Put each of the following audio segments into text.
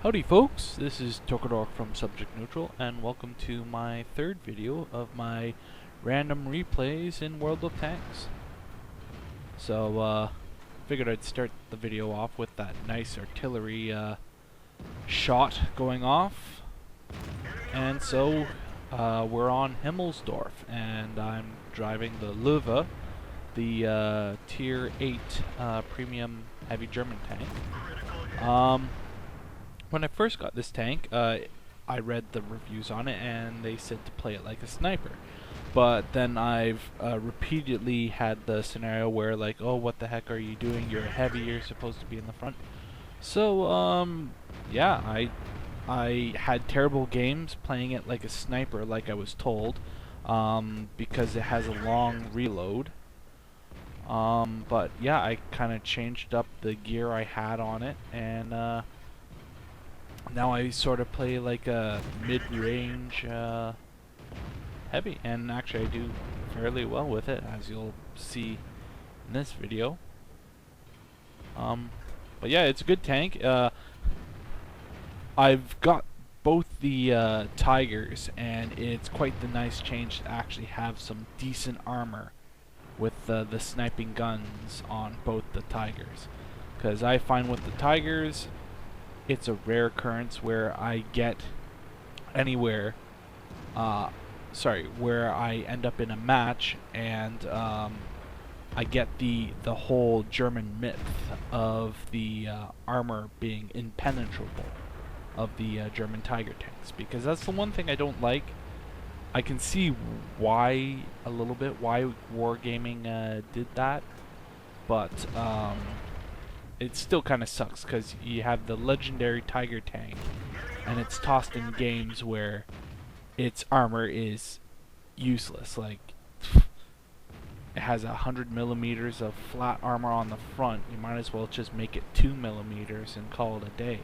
Howdy folks, this is Tork from Subject Neutral, and welcome to my third video of my random replays in World of Tanks. So, figured I'd start the video off with that nice artillery shot going off. And so, we're on Himmelsdorf, and I'm driving the Löwe, the Tier 8 premium heavy German tank. When I first got this tank, I read the reviews on it and they said to play it like a sniper. But then I've repeatedly had the scenario where like, oh, what the heck are you doing? You're heavy, you're supposed to be in the front. So, yeah, I had terrible games playing it like a sniper, like I was told, because it has a long reload. But yeah, I kind of changed up the gear I had on it, and now I sort of play like a mid-range heavy, and actually I do fairly well with it, as you'll see in this video. But yeah, it's a good tank. I've got both the Tigers, and it's quite the nice change to actually have some decent armor with the sniping guns on both the Tigers. Because I find with the Tigers, it's a rare occurrence where I get anywhere, where I end up in a match and I get the whole German myth of the armor being impenetrable of the German Tiger tanks, because that's the one thing I don't like. I can see why a little bit, why Wargaming did that, but it still kind of sucks because you have the legendary Tiger tank, and it's tossed in games where its armor is useless. Like, it has 100 millimeters of flat armor on the front. You might as well just make it 2 millimeters and call it a day.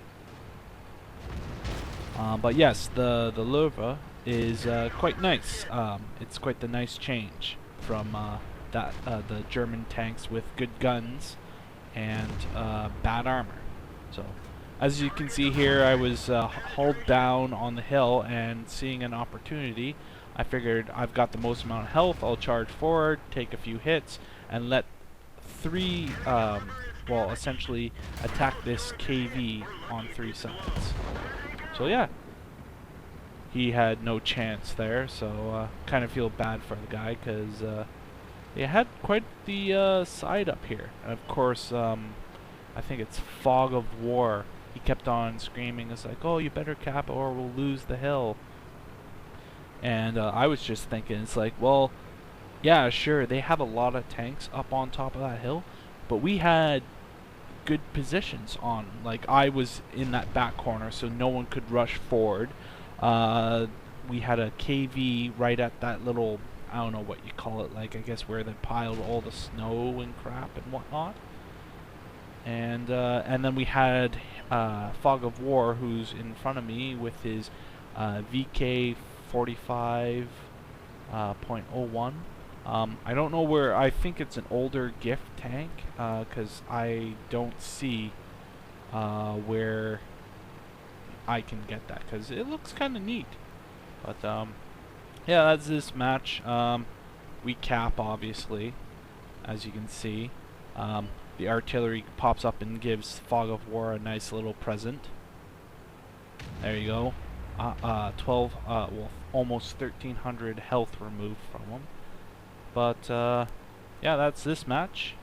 But yes, the Löwe is quite nice. It's quite the nice change from the German tanks with good guns and bad armor. So, as you can see here, I was hulled down on the hill, and seeing an opportunity, I figured I've got the most amount of health, I'll charge forward, take a few hits, and let three, well, essentially attack this KV on three sides. So yeah, he had no chance there, so kind of feel bad for the guy, because they had quite the side up here. And of course, I think it's Fog of War. He kept on screaming, it's like, oh, you better cap or we'll lose the hill. And I was just thinking, it's like, well, yeah, sure, they have a lot of tanks up on top of that hill, but we had good positions on. Like, I was in that back corner, so no one could rush forward. We had a KV right at that little, I don't know what you call it, like, I guess where they piled all the snow and crap and whatnot. And then we had Fog of War, who's in front of me with his VK 45.01. I don't know where, I think it's an older gift tank, because I don't see where I can get that, because it looks kind of neat. But yeah, that's this match. We cap, obviously, as you can see. The artillery pops up and gives Fog of War a nice little present. There you go. 12, well, almost 1,300 health removed from him. But yeah, that's this match.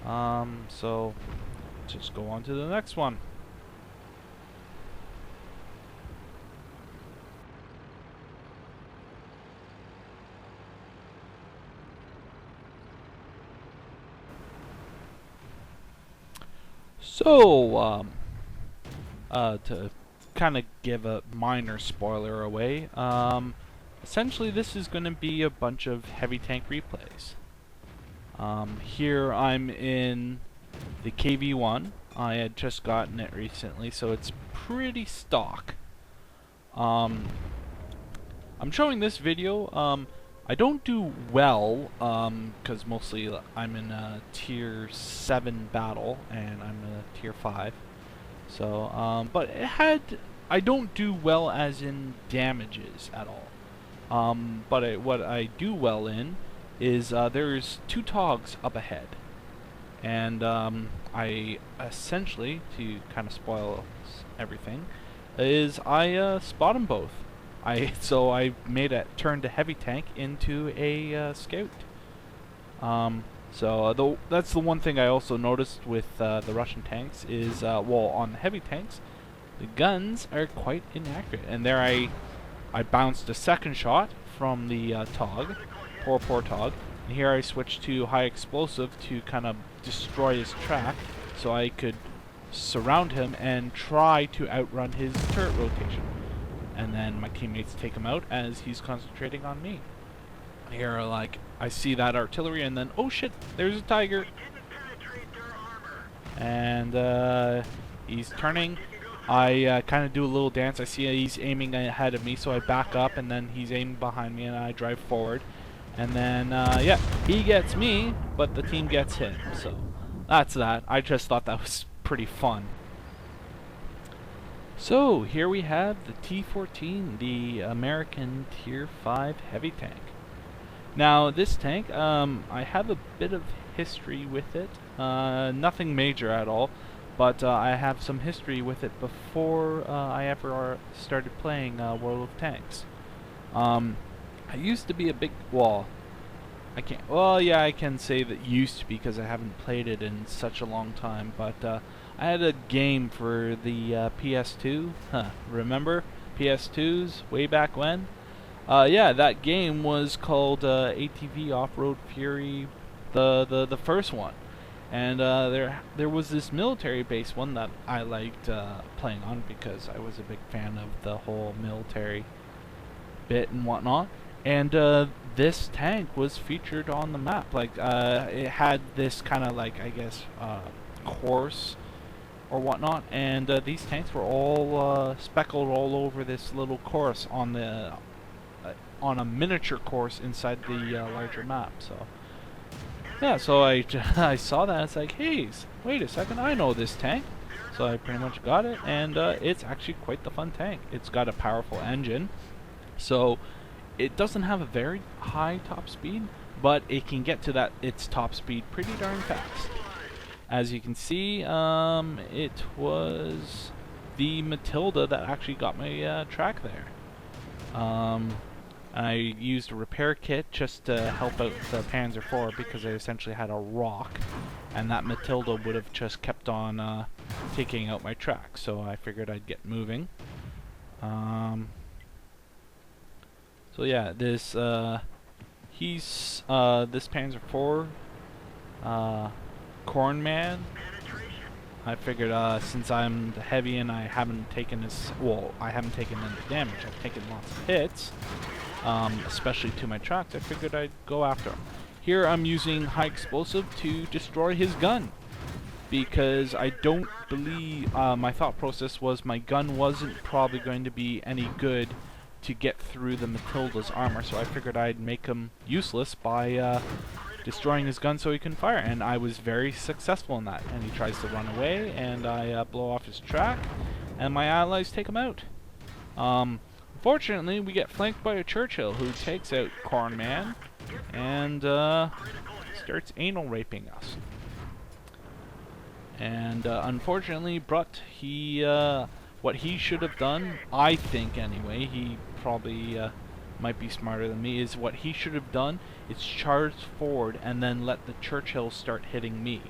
So just go on to the next one. So, to kind of give a minor spoiler away, essentially this is going to be a bunch of heavy tank replays. Here I'm in the KV-1. I had just gotten it recently, so it's pretty stock. I'm showing this video. I don't do well, because mostly I'm in a tier 7 battle, and I'm in a tier 5. So, but I don't do well as in damages at all. But what I do well in is there's 2 togs up ahead. And I essentially, to kind of spoil everything, is I spot them both. So I made a turn to heavy tank into a scout. That's the one thing I also noticed with the Russian tanks is, well, on the heavy tanks, the guns are quite inaccurate. And there I bounced a second shot from the Tog, poor Tog. And here I switched to high explosive to kind of destroy his track, so I could surround him and try to outrun his turret rotation. And then my teammates take him out as he's concentrating on me. Here, like, I see that artillery and then, oh shit, there's a tiger. And he's turning. I kind of do a little dance. I see he's aiming ahead of me, so I back up, and then he's aiming behind me, and I drive forward. And then, yeah, he gets me, but the team gets him. So that's that. I just thought that was pretty fun. So here we have the T-14, the American Tier 5 heavy tank. Now this tank, I have a bit of history with it. Nothing major at all, but I have some history with it before I ever started playing World of Tanks. I used to be a big, well, I can say that used to be because I haven't played it in such a long time, but I had a game for the PS2, remember? PS2s, way back when? Yeah, that game was called ATV Off-Road Fury, the first one. And there was this military base one that I liked playing on because I was a big fan of the whole military bit and whatnot. And this tank was featured on the map. Like, it had this kind of, like, I guess, course or whatnot. And these tanks were all speckled all over this little course on the on a miniature course inside the larger map. So, yeah, so I saw that. It's like, hey, wait a second, I know this tank. So I pretty much got it, and it's actually quite the fun tank. It's got a powerful engine. So it doesn't have a very high top speed, but it can get to its top speed pretty darn fast. As you can see, it was the Matilda that actually got my track there. I used a repair kit just to help out the Panzer IV because I essentially had a rock, and that Matilda would have just kept on taking out my track. So I figured I'd get moving. So yeah, this this Panzer IV Corn Man. I figured since I'm the heavy and I haven't taken I haven't taken any damage. I've taken lots of hits, especially to my tracks. I figured I'd go after him. Here I'm using high explosive to destroy his gun, because I don't believe my thought process was my gun wasn't probably going to be any good to get through the Matilda's armor, so I figured I'd make him useless by destroying his gun so he can fire, and I was very successful in that. And he tries to run away, and I blow off his track, and my allies take him out. Unfortunately, we get flanked by a Churchill who takes out Corn Man and starts anal raping us. And unfortunately, Brut, what he should have done, I think anyway, he probably might be smarter than me, is what he should have done is charged forward and then let the Churchill start hitting me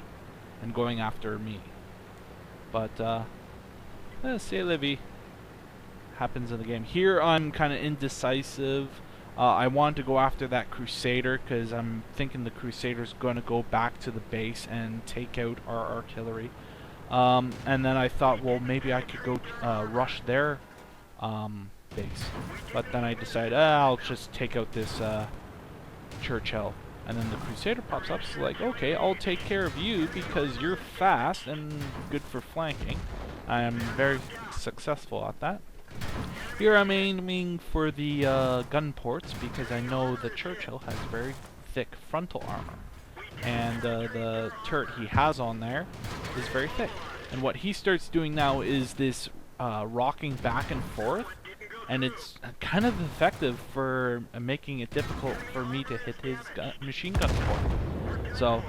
and going after me. But c'est la vie. Happens in the game. Here I'm kind of indecisive. I want to go after that Crusader because I'm thinking the Crusader's going to go back to the base and take out our artillery. And then I thought, well, maybe I could go rush their base. But then I decided, I'll just take out this Churchill. And then the Crusader pops up, so like, okay, I'll take care of you because you're fast and good for flanking. I am very successful at that. Here I'm aiming for the gun ports because I know the Churchill has very thick frontal armor. And the turret he has on there is very thick. And what he starts doing now is this rocking back and forth, and it's kind of effective for making it difficult for me to hit his machine gun support. So,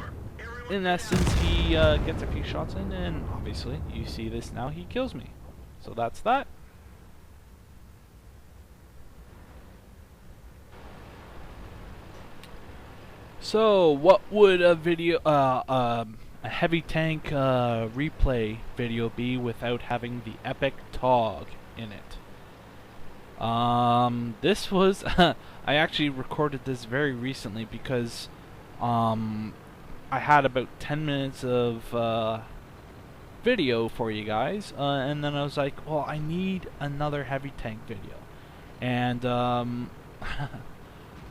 in essence, he gets a few shots in, and obviously, you see this now, he kills me. So that's that. So, what would a video, a heavy tank replay video be without having the epic Tork in it? This was I actually recorded this very recently because I had about 10 minutes of video for you guys, and then I was like, well, I need another heavy tank video, and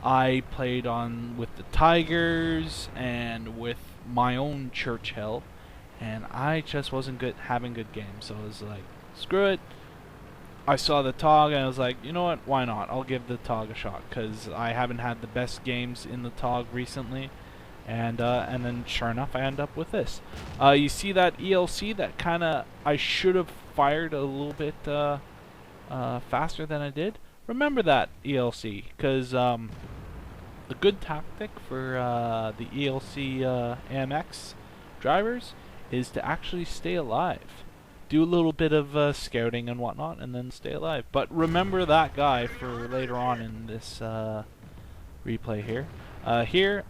I played on with the Tigers and with my own Churchill, and I just wasn't having good games, so I was like, screw it. I saw the Tork and I was like, you know what, why not? I'll give the Tork a shot, because I haven't had the best games in the Tork recently, and then sure enough I end up with this. You see that ELC that kinda, I should have fired a little bit faster than I did? Remember that ELC, because a good tactic for the ELC AMX drivers is to actually stay alive. Do a little bit of scouting and whatnot, and then stay alive. But remember that guy for later on in this replay here.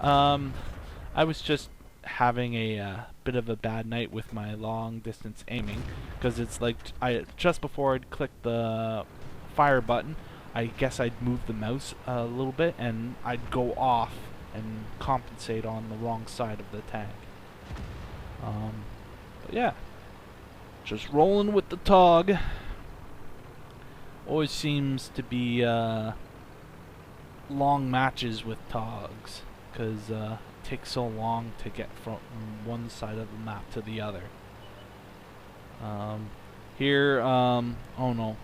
I was just having a bit of a bad night with my long distance aiming, because it's like just before I'd click the fire button, I guess I'd move the mouse a little bit and I'd go off and compensate on the wrong side of the tank. But yeah, just rolling with the Tork. Always seems to be long matches with Torks, because it takes so long to get from one side of the map to the other. Here, oh no,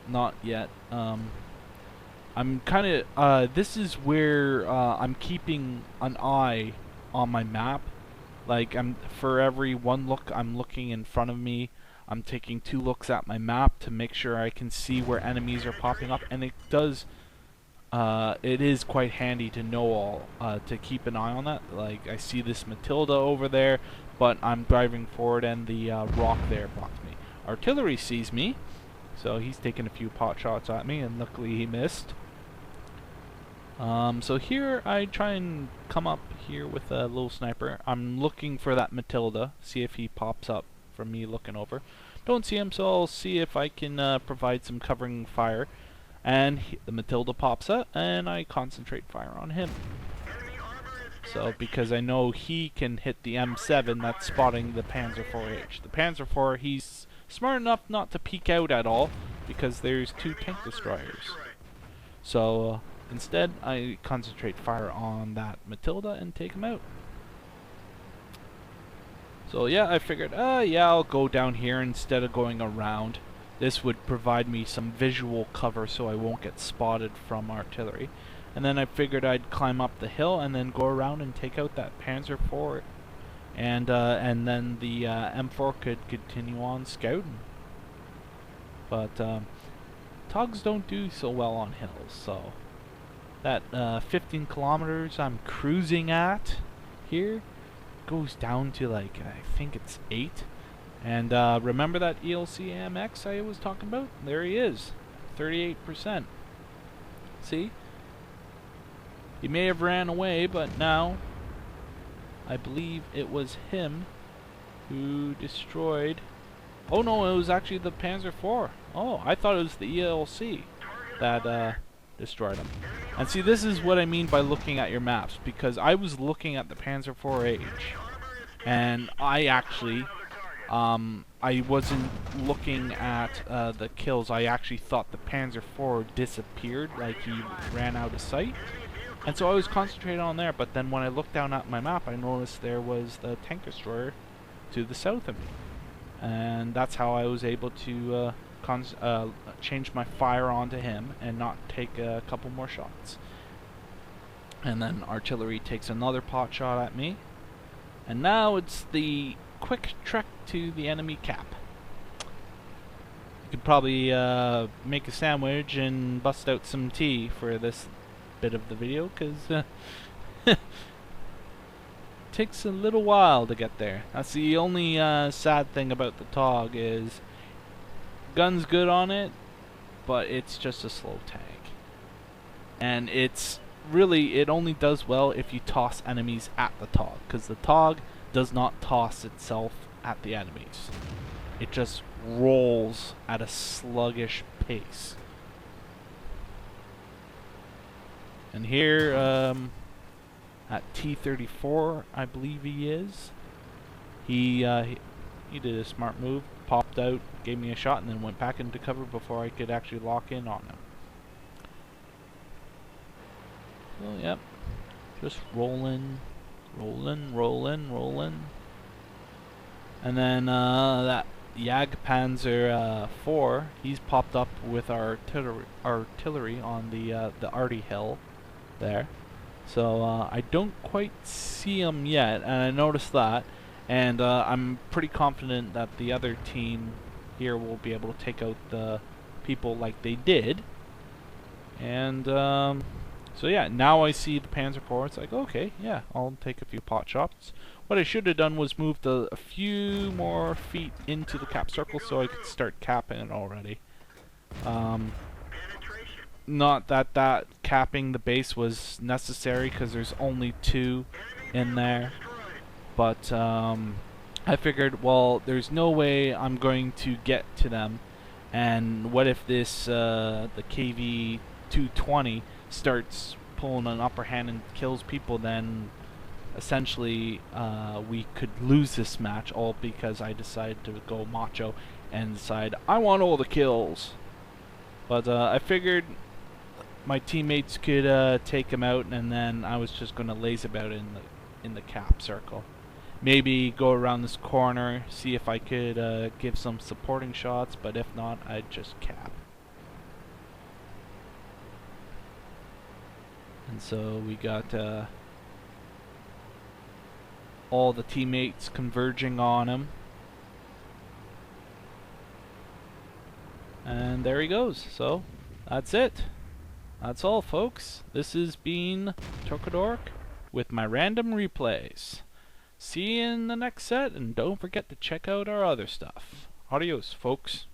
not yet. I'm kind of, this is where I'm keeping an eye on my map. Like, for every one look I'm looking in front of me, I'm taking 2 looks at my map to make sure I can see where enemies are popping up, and it is quite handy to know to keep an eye on that. Like, I see this Matilda over there, but I'm driving forward and the rock there blocks me. Artillery sees me, so he's taking a few pot shots at me, and luckily he missed. So here I try and come up here with a little sniper. I'm looking for that Matilda, see if he pops up from me looking over. Don't see him, so I'll see if I can provide some covering fire. And the Matilda pops up, and I concentrate fire on him. So, because I know he can hit the M7 that's spotting the Panzer IV-H. The Panzer IV, he's smart enough not to peek out at all, because there's 2 tank destroyers. So, instead, I concentrate fire on that Matilda and take him out. So yeah, I figured, yeah, I'll go down here instead of going around. This would provide me some visual cover so I won't get spotted from artillery. And then I figured I'd climb up the hill and then go around and take out that Panzer IV. And then the M4 could continue on scouting. But Torks don't do so well on hills, so that 15 kilometers I'm cruising at here goes down to, like, I think it's 8. And remember that ELC AMX I was talking about? There he is, 38%. See? He may have ran away, but now I believe it was him who destroyed... Oh no, it was actually the Panzer IV. Oh, I thought it was the ELC that destroyed him. And see, this is what I mean by looking at your maps, because I was looking at the Panzer IV-H, and I actually, I wasn't looking at the kills. I actually thought the Panzer IV disappeared, like he ran out of sight, and so I was concentrating on there. But then when I looked down at my map, I noticed there was the tank destroyer to the south of me, and that's how I was able to change my fire onto him and not take a couple more shots. And then artillery takes another pot shot at me, and now it's the quick trek to the enemy cap. You could probably make a sandwich and bust out some tea for this bit of the video, because takes a little while to get there. That's the only sad thing about the Tog, is gun's good on it, but it's just a slow tank. And it's really, it only does well if you toss enemies at the Tog, because the Tog does not toss itself at the enemies. It just rolls at a sluggish pace. And here, at T-34, I believe he is. He did a smart move, popped out, gave me a shot, and then went back into cover before I could actually lock in on him. So, yep, just rolling. And then that Jagdpanzer 4, he's popped up with our artillery on the Arty Hill there. So I don't quite see him yet, and I noticed that, and I'm pretty confident that the other team here will be able to take out the people like they did. And so yeah, now I see the Panzer IV. It's like, okay, yeah, I'll take a few pot shots. What I should have done was moved a few more feet into the cap circle so I could start capping it already. Not that capping the base was necessary, because there's only 2 in there. But I figured, well, there's no way I'm going to get to them. And what if this the KV-220 starts pulling an upper hand and kills people? Then essentially we could lose this match, all because I decided to go macho and decide I want all the kills. But I figured my teammates could take him out, and then I was just going to laze about in the cap circle. Maybe go around this corner, see if I could give some supporting shots, but if not, I'd just cap. And so we got all the teammates converging on him. And there he goes. So that's it. That's all, folks. This has been Tork with my random replays. See you in the next set, and don't forget to check out our other stuff. Adios, folks.